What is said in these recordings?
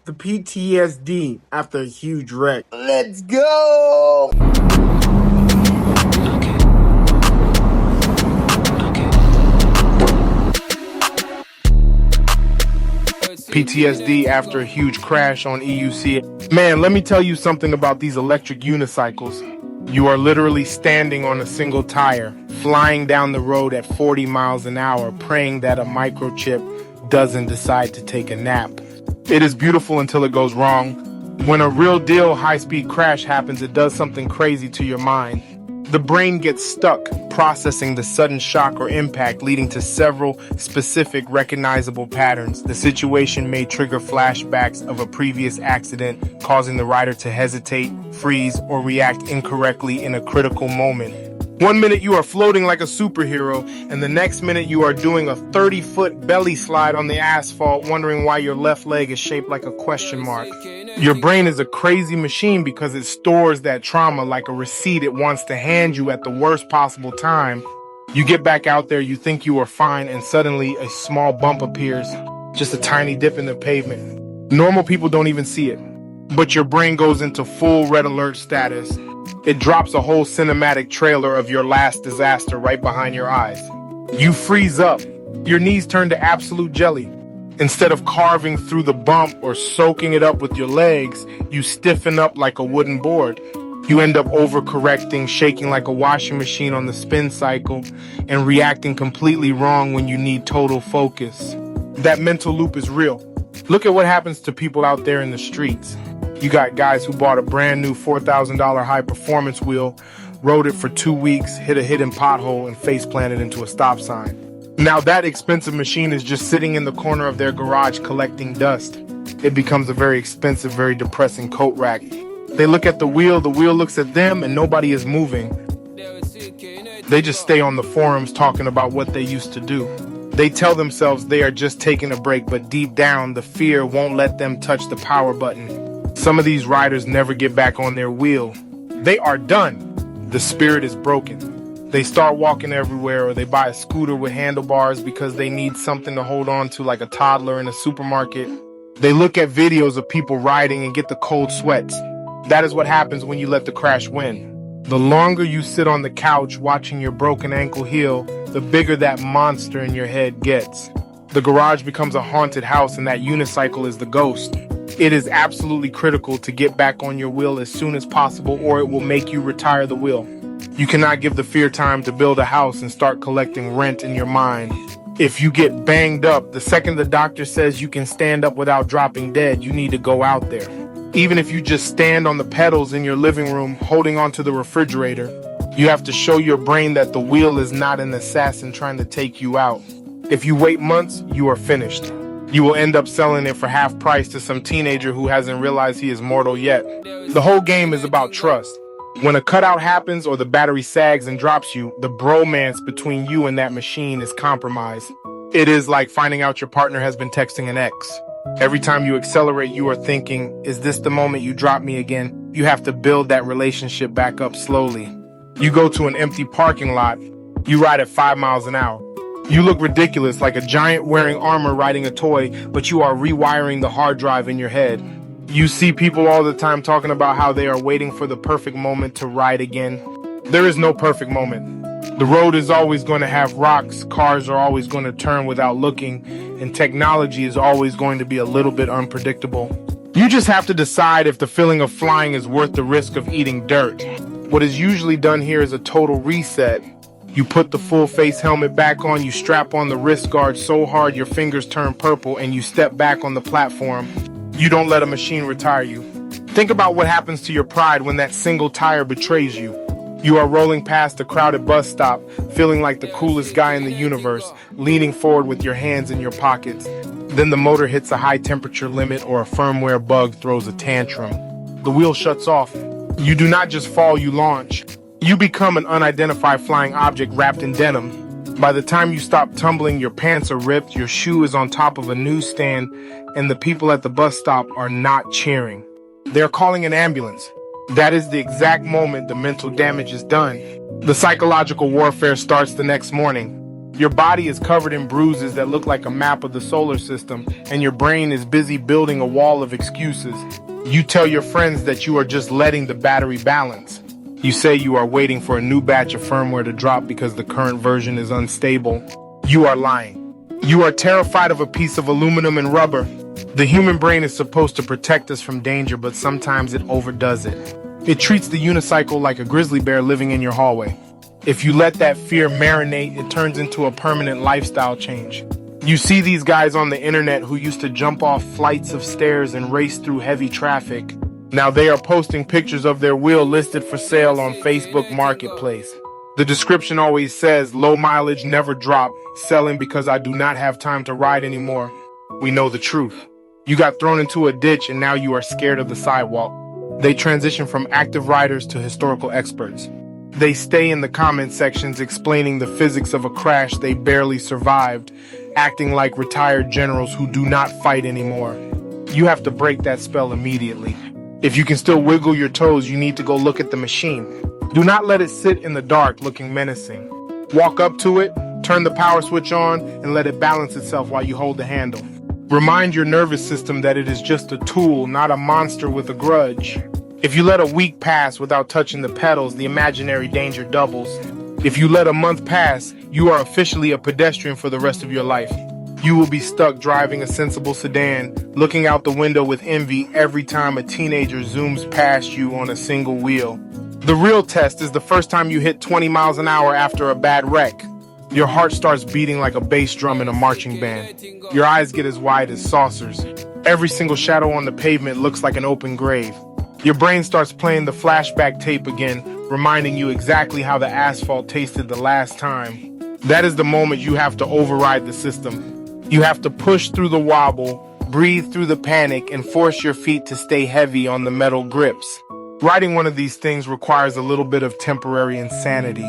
The PTSD after a huge wreck. Let's go! PTSD after a huge crash on EUC. Man, let me tell you something about these electric unicycles. You are literally standing on a single tire, flying down the road at 40 miles an hour, praying that a microchip doesn't decide to take a nap. It is beautiful until it goes wrong. When a real deal high-speed crash happens, it does something crazy to your mind. The brain gets stuck processing the sudden shock or impact, leading to several specific recognizable patterns. The situation may trigger flashbacks of a previous accident, causing the rider to hesitate, freeze, or react incorrectly in a critical moment. 1 minute you are floating like a superhero, and the next minute you are doing a 30-foot belly slide on the asphalt, wondering why your left leg is shaped like a question mark. Your brain is a crazy machine because it stores that trauma like a receipt it wants to hand you at the worst possible time. You get back out there, you think you are fine, and suddenly a small bump appears, just a tiny dip in the pavement. Normal people don't even see it, but your brain goes into full red alert status. It drops a whole cinematic trailer of your last disaster right behind your eyes. You freeze up. Your knees turn to absolute jelly. Instead of carving through the bump or soaking it up with your legs, you stiffen up like a wooden board. You end up overcorrecting, shaking like a washing machine on the spin cycle, and reacting completely wrong when you need total focus. That mental loop is real. Look at what happens to people out there in the streets. You got guys who bought a brand new $4,000 high performance wheel, rode it for 2 weeks, hit a hidden pothole, and face planted into a stop sign. Now that expensive machine is just sitting in the corner of their garage collecting dust. It becomes a very expensive, very depressing coat rack. They look at the wheel looks at them, and nobody is moving. They just stay on the forums talking about what they used to do. They tell themselves they are just taking a break, but deep down, the fear won't let them touch the power button. Some of these riders never get back on their wheel. They are done. The spirit is broken. They start walking everywhere, or they buy a scooter with handlebars because they need something to hold on to like a toddler in a supermarket. They look at videos of people riding and get the cold sweats. That is what happens when you let the crash win. The longer you sit on the couch watching your broken ankle heal, the bigger that monster in your head gets. The garage becomes a haunted house, and that unicycle is the ghost. It is absolutely critical to get back on your wheel as soon as possible, or it will make you retire the wheel. You cannot give the fear time to build a house and start collecting rent in your mind. If you get banged up, the second the doctor says you can stand up without dropping dead, you need to go out there. Even if you just stand on the pedals in your living room holding onto the refrigerator, you have to show your brain that the wheel is not an assassin trying to take you out. If you wait months, you are finished. You will end up selling it for half price to some teenager who hasn't realized he is mortal yet. The whole game is about trust. When a cutout happens or the battery sags and drops you, the bromance between you and that machine is compromised. It is like finding out your partner has been texting an ex. Every time you accelerate, you are thinking, is this the moment you drop me again? You have to build that relationship back up slowly. You go to an empty parking lot. You ride at 5 miles an hour. You look ridiculous, like a giant wearing armor riding a toy, but you are rewiring the hard drive in your head. You see people all the time talking about how they are waiting for the perfect moment to ride again. There is no perfect moment. The road is always going to have rocks, cars are always going to turn without looking, and technology is always going to be a little bit unpredictable. You just have to decide if the feeling of flying is worth the risk of eating dirt. What is usually done here is a total reset. You put the full face helmet back on, you strap on the wrist guard so hard your fingers turn purple, and you step back on the platform. You don't let a machine retire you. Think about what happens to your pride when that single tire betrays you. You are rolling past a crowded bus stop, feeling like the coolest guy in the universe, leaning forward with your hands in your pockets. Then the motor hits a high temperature limit or a firmware bug throws a tantrum. The wheel shuts off. You do not just fall, you launch. You become an unidentified flying object wrapped in denim. By the time you stop tumbling, your pants are ripped, your shoe is on top of a newsstand, and the people at the bus stop are not cheering. They're calling an ambulance. That is the exact moment the mental damage is done. The psychological warfare starts the next morning. Your body is covered in bruises that look like a map of the solar system, and your brain is busy building a wall of excuses. You tell your friends that you are just letting the battery balance. You say you are waiting for a new batch of firmware to drop because the current version is unstable. You are lying. You are terrified of a piece of aluminum and rubber. The human brain is supposed to protect us from danger, but sometimes it overdoes it. It treats the unicycle like a grizzly bear living in your hallway. If you let that fear marinate, it turns into a permanent lifestyle change. You see these guys on the internet who used to jump off flights of stairs and race through heavy traffic. Now they are posting pictures of their wheel listed for sale on Facebook Marketplace. The description always says, low mileage, never drop, selling because I do not have time to ride anymore. We know the truth. You got thrown into a ditch and now you are scared of the sidewalk. They transition from active riders to historical experts. They stay in the comment sections explaining the physics of a crash they barely survived, acting like retired generals who do not fight anymore. You have to break that spell immediately. If you can still wiggle your toes, you need to go look at the machine. Do not let it sit in the dark looking menacing. Walk up to it, turn the power switch on, and let it balance itself while you hold the handle. Remind your nervous system that it is just a tool, not a monster with a grudge. If you let a week pass without touching the pedals, the imaginary danger doubles. If you let a month pass, you are officially a pedestrian for the rest of your life. You will be stuck driving a sensible sedan, looking out the window with envy every time a teenager zooms past you on a single wheel. The real test is the first time you hit 20 miles an hour after a bad wreck. Your heart starts beating like a bass drum in a marching band. Your eyes get as wide as saucers. Every single shadow on the pavement looks like an open grave. Your brain starts playing the flashback tape again, reminding you exactly how the asphalt tasted the last time. That is the moment you have to override the system. You have to push through the wobble, breathe through the panic, and force your feet to stay heavy on the metal grips. Riding one of these things requires a little bit of temporary insanity.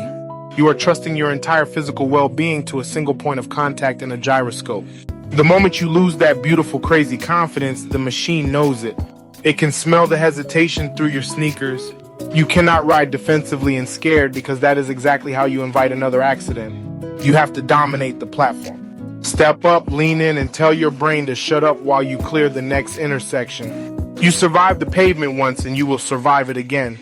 You are trusting your entire physical well-being to a single point of contact in a gyroscope. The moment you lose that beautiful, crazy confidence, the machine knows it. It can smell the hesitation through your sneakers. You cannot ride defensively and scared because that is exactly how you invite another accident. You have to dominate the platform. Step up, lean in, and tell your brain to shut up while you clear the next intersection. You survived the pavement once and you will survive it again.